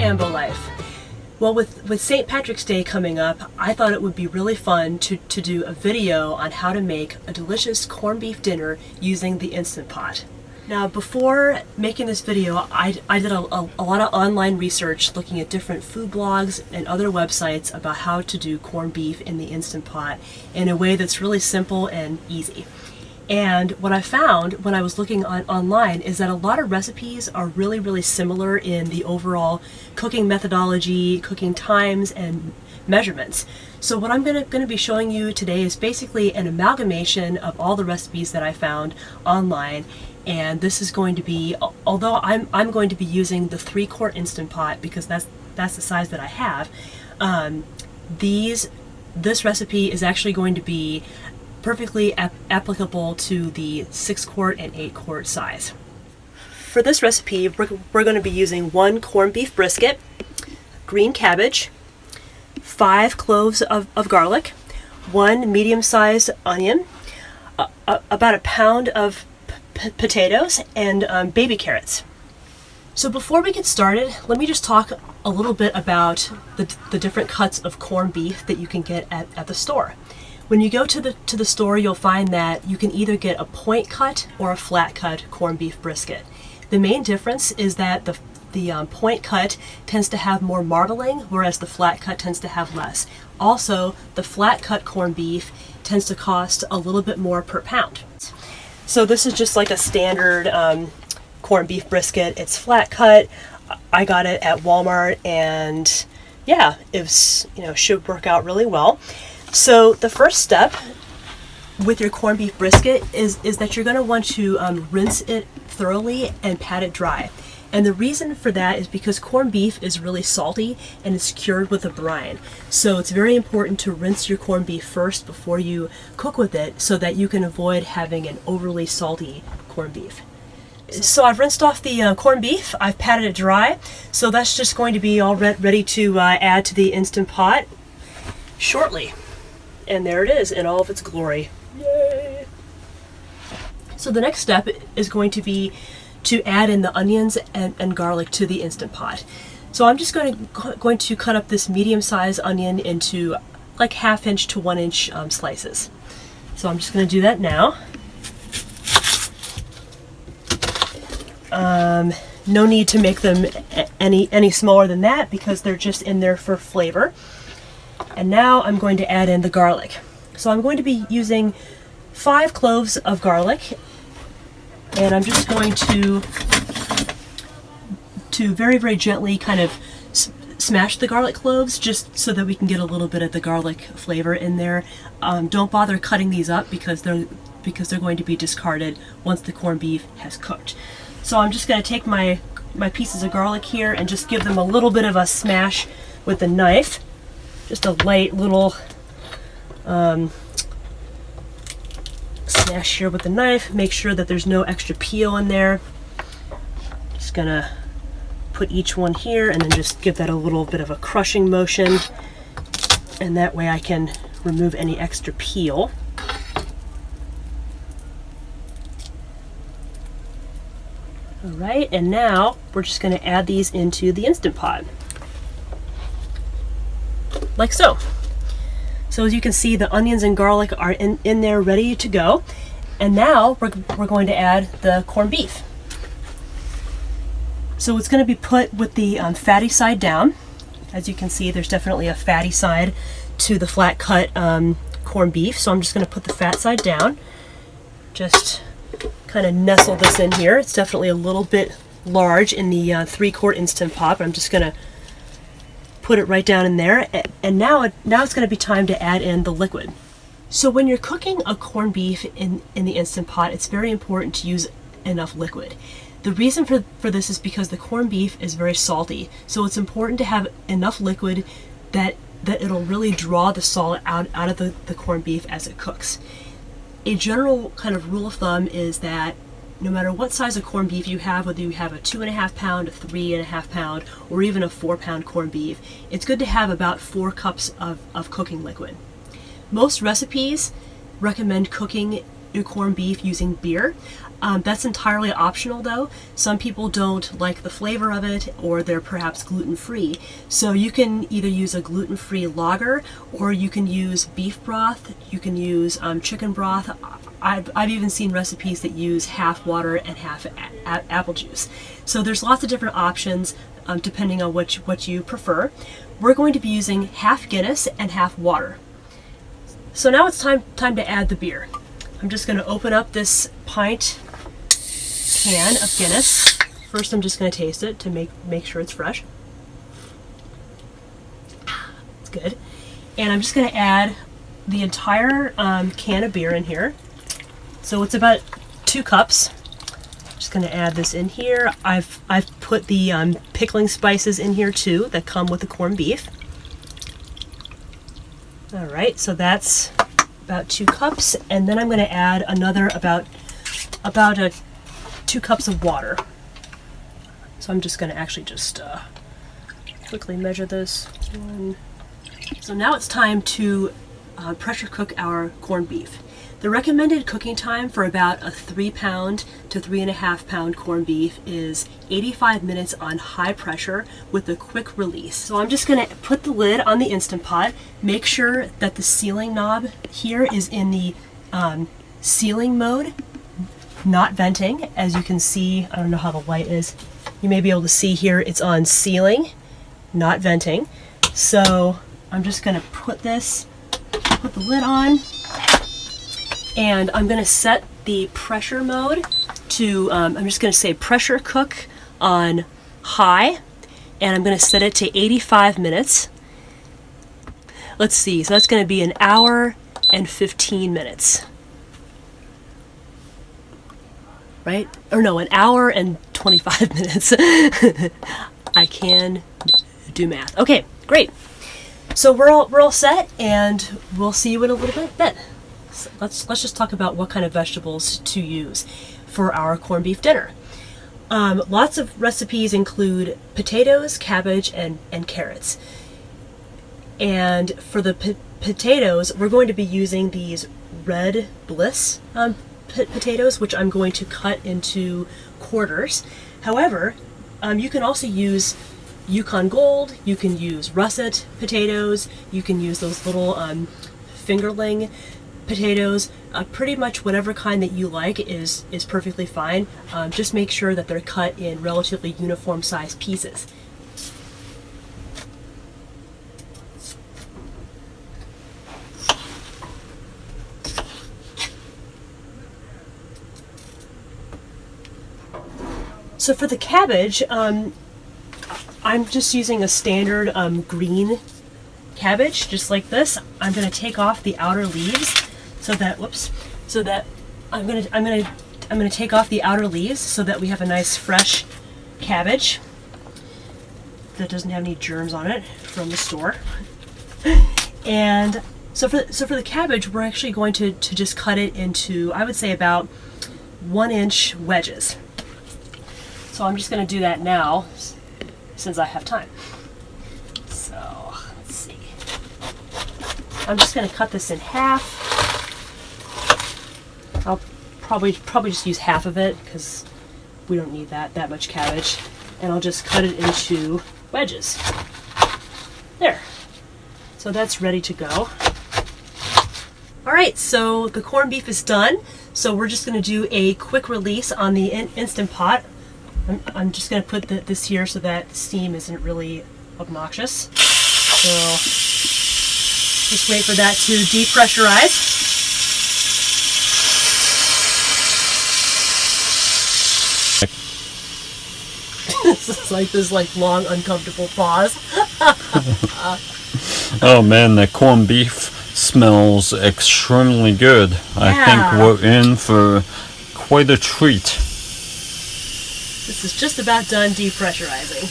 Ambo life. Well, with St. Patrick's Day coming up, I thought it would be really fun to do a video on how to make a delicious corned beef dinner using the Instant Pot. Now, before making this video, I did a lot of online research looking at different food blogs and other websites about how to do corned beef in the Instant Pot in a way that's really simple and easy. And what I found when I was looking online is that a lot of recipes are really similar in the overall cooking methodology, cooking times, and measurements. So what I'm going to be showing you today is basically an amalgamation of all the recipes that I found online. And this is going to be, although I'm going to be using the 3-quart Instant Pot because that's the size that I have, this recipe is actually going to be perfectly applicable to the 6-quart and 8-quart size. For this recipe, we're going to be using 1 corned beef brisket, green cabbage, 5 cloves of garlic, 1 medium-sized onion, about a pound of potatoes, and baby carrots. So before we get started, let me just talk a little bit about the different cuts of corned beef that you can get at the store. When you go to the store, you'll find that you can either get a point cut or a flat cut corned beef brisket. The main difference is that the point cut tends to have more marbling, whereas the flat cut tends to have less. Also, the flat cut corned beef tends to cost a little bit more per pound. So this is just like a standard corned beef brisket. It's flat cut. I got it at Walmart, and yeah, it was, should work out really well. So the first step with your corned beef brisket is that you're going to want to rinse it thoroughly and pat it dry. And the reason for that is because corned beef is really salty and it's cured with a brine. So it's very important to rinse your corned beef first before you cook with it so that you can avoid having an overly salty corned beef. So I've rinsed off the corned beef, I've patted it dry, so that's just going to be all ready to add to the Instant Pot shortly. And there it is in all of its glory. Yay! So the next step is going to be to add in the onions and garlic to the Instant Pot. So I'm just going to cut up this medium-sized onion into like 1/2 inch to 1 inch slices. So I'm just going to do that now. No need to make them any smaller than that because they're just in there for flavor. And now I'm going to add in the garlic. So I'm going to be using 5 cloves of garlic, and I'm just going to very gently kind of smash the garlic cloves just so that we can get a little bit of the garlic flavor in there. Don't bother cutting these up because they're going to be discarded once the corned beef has cooked. So I'm just going to take my pieces of garlic here and just give them a little bit of a smash with the knife. Just a light little smash here with the knife. Make sure that there's no extra peel in there. Just gonna put each one here and then just give that a little bit of a crushing motion. And that way I can remove any extra peel. All right, and now we're just gonna add these into the Instant Pot. Like so. So as you can see, the onions and garlic are in there ready to go. And now we're going to add the corned beef. So it's going to be put with the fatty side down. As you can see, there's definitely a fatty side to the flat cut corned beef. So I'm just going to put the fat side down. Just kind of nestle this in here. It's definitely a little bit large in the 3-quart Instant Pot, but I'm just going to put it right down in there, and now it's going to be time to add in the liquid. So when you're cooking a corned beef in the Instant Pot, it's very important to use enough liquid. The reason for this is because the corned beef is very salty, so it's important to have enough liquid that it'll really draw the salt out of the corned beef as it cooks. A general kind of rule of thumb is that no matter what size of corned beef you have, whether you have a 2.5 pound, a 3.5 pound, or even a 4 pound corned beef, it's good to have about 4 cups of cooking liquid. Most recipes recommend cooking your corned beef using beer. That's entirely optional though. Some people don't like the flavor of it, or they're perhaps gluten-free. So you can either use a gluten-free lager, or you can use beef broth, you can use chicken broth. I've even seen recipes that use half water and half apple juice. So there's lots of different options depending on what you prefer. We're going to be using half Guinness and half water. So now it's time to add the beer. I'm just going to open up this pint can of Guinness. First I'm just going to taste it to make sure it's fresh. It's good. And I'm just going to add the entire can of beer in here. So it's about 2 cups. Just going to add this in here. I've put the pickling spices in here too that come with the corned beef. All right, so that's about 2 cups, and then I'm going to add another about 2 cups of water. So I'm just going to actually just quickly measure this. So now it's time to pressure cook our corned beef. The recommended cooking time for about a 3-pound to 3.5-pound corned beef is 85 minutes on high pressure with a quick release. So I'm just going to put the lid on the Instant Pot. Make sure that the sealing knob here is in the sealing mode, not venting. As you can see, I don't know how the light is. You may be able to see here it's on sealing, not venting. So I'm just going to put the lid on. And I'm going to set the pressure mode to, I'm just going to say pressure cook on high, and I'm going to set it to 85 minutes. Let's see, so that's going to be 1 hour and 15 minutes. Right? Or no, 1 hour and 25 minutes. I can do math. Okay, great. So we're all set, and we'll see you in a little bit. Let's just talk about what kind of vegetables to use for our corned beef dinner. Lots of recipes include potatoes, cabbage, and carrots. And for the potatoes, we're going to be using these red Bliss potatoes, which I'm going to cut into quarters. However, you can also use Yukon Gold, you can use russet potatoes, you can use those little fingerling potatoes. Pretty much whatever kind that you like is perfectly fine. Just make sure that they're cut in relatively uniform sized pieces. So for the cabbage, I'm just using a standard green cabbage, just like this. I'm going to take off the outer leaves. So that I'm gonna take off the outer leaves so that we have a nice fresh cabbage that doesn't have any germs on it from the store. And so for the cabbage, we're actually going to just cut it into, I would say, about 1-inch wedges. So I'm just going to do that now since I have time. So let's see. I'm just going to cut this in half. I'll probably just use half of it because we don't need that much cabbage. And I'll just cut it into wedges. There. So that's ready to go. Alright, so the corned beef is done. So we're just going to do a quick release on the Instant Pot. I'm just going to put this here so that steam isn't really obnoxious. So just wait for that to depressurize. This is this long, uncomfortable pause. Oh man, that corned beef smells extremely good. Yeah. I think we're in for quite a treat. This is just about done depressurizing.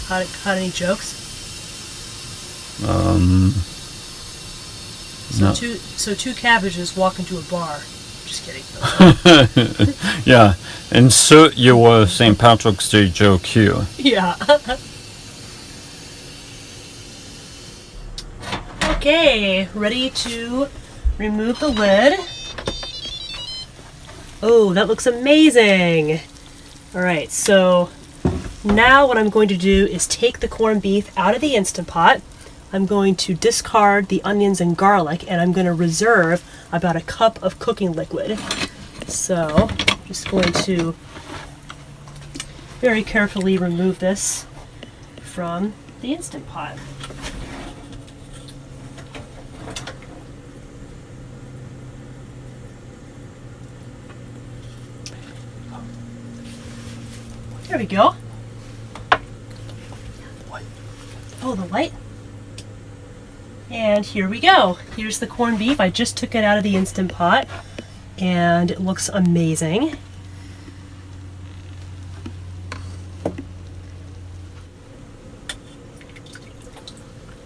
Caught any jokes? No. So two cabbages walk into a bar. Just kidding. Yeah, insert your St. Patrick's Day joke here. Yeah. Okay, ready to remove the lid. Oh, that looks amazing. All right, so now what I'm going to do is take the corned beef out of the Instant Pot. I'm going to discard the onions and garlic, and I'm going to reserve about a cup of cooking liquid. So I'm just going to very carefully remove this from the Instant Pot. There we go. Oh, the light. And here we go. Here's the corned beef. I just took it out of the Instant Pot, and it looks amazing.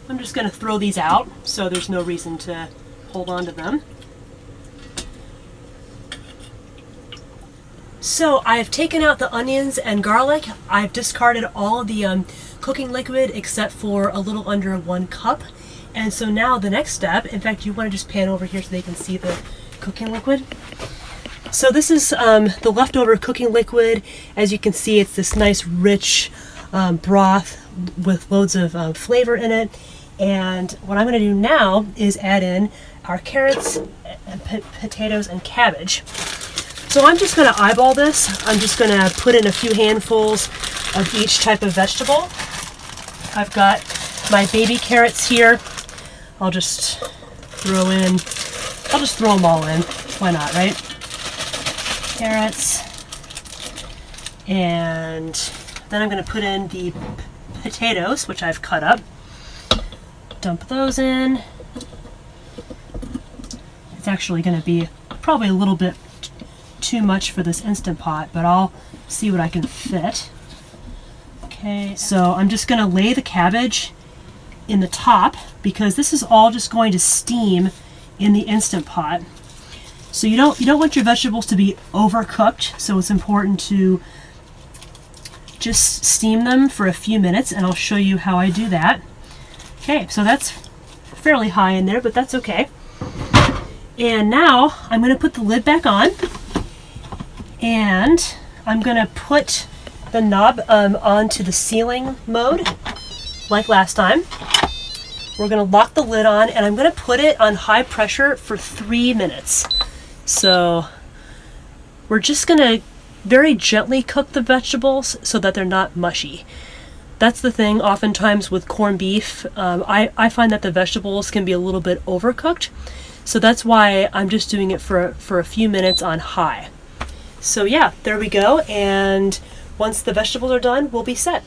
I'm just going to throw these out, so there's no reason to hold on to them. So I've taken out the onions and garlic. I've discarded all the cooking liquid except for a little under 1 cup. And so now the next step, in fact, you want to just pan over here so they can see the cooking liquid. So this is the leftover cooking liquid. As you can see, it's this nice rich broth with loads of flavor in it. And what I'm going to do now is add in our carrots, and potatoes, and cabbage. So I'm just going to eyeball this. I'm just going to put in a few handfuls of each type of vegetable. I've got my baby carrots here. I'll just throw them all in. Why not, right? Carrots. And then I'm going to put in the potatoes, which I've cut up. Dump those in. It's actually going to be probably a little bit too much for this Instant Pot, but I'll see what I can fit. Okay, so I'm just going to lay the cabbage in the top because this is all just going to steam in the Instant Pot. So you don't want your vegetables to be overcooked, so it's important to just steam them for a few minutes, and I'll show you how I do that. Okay, so that's fairly high in there, but that's okay. And now I'm going to put the lid back on, and I'm going to put the knob onto the sealing mode like last time. We're going to lock the lid on, and I'm going to put it on high pressure for 3 minutes. So we're just going to very gently cook the vegetables so that they're not mushy. That's the thing oftentimes with corned beef. I find that the vegetables can be a little bit overcooked. So that's why I'm just doing it for a few minutes on high. So yeah, there we go. And once the vegetables are done, we'll be set.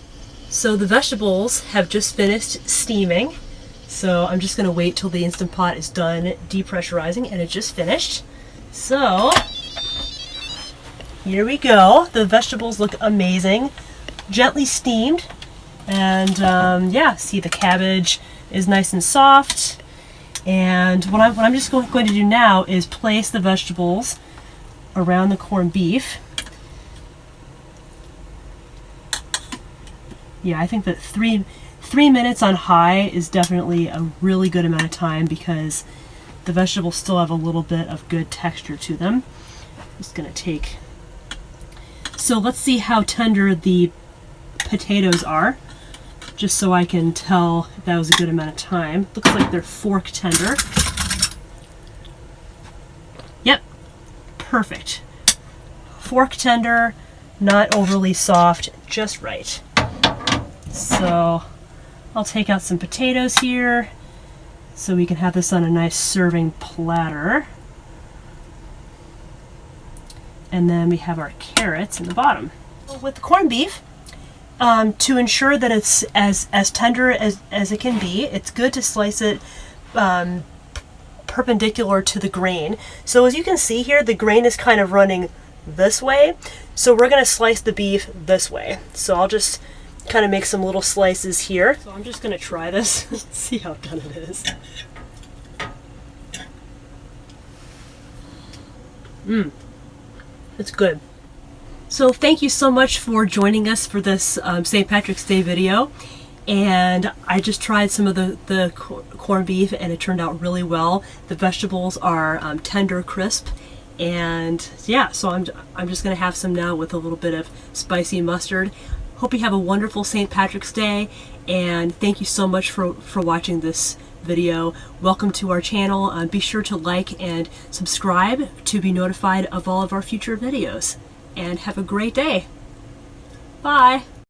So the vegetables have just finished steaming. So I'm just going to wait till the Instant Pot is done depressurizing, and it just finished. So here we go. The vegetables look amazing, gently steamed. And yeah, see, the cabbage is nice and soft. And what I'm just going to do now is place the vegetables around the corned beef. Yeah, I think that three minutes on high is definitely a really good amount of time because the vegetables still have a little bit of good texture to them. I'm just going to take... So let's see how tender the potatoes are, just so I can tell if that was a good amount of time. Looks like they're fork tender. Yep, perfect. Fork tender, not overly soft, just right. So I'll take out some potatoes here so we can have this on a nice serving platter. And then we have our carrots in the bottom. With the corned beef, to ensure that it's as tender as it can be, it's good to slice it perpendicular to the grain. So as you can see here, the grain is kind of running this way. So we're going to slice the beef this way. So I'll just kind of make some little slices here. So I'm just going to try this, see how done it is. It's good. So thank you so much for joining us for this St. Patrick's Day video. and I just tried some of the corned beef, and it turned out really well. The vegetables are tender, crisp, and yeah, so I'm just gonna have some now with a little bit of spicy mustard. Hope you have a wonderful St. Patrick's Day, and thank you so much for watching this video. Welcome to our channel. Be sure to like and subscribe to be notified of all of our future videos, and have a great day. Bye.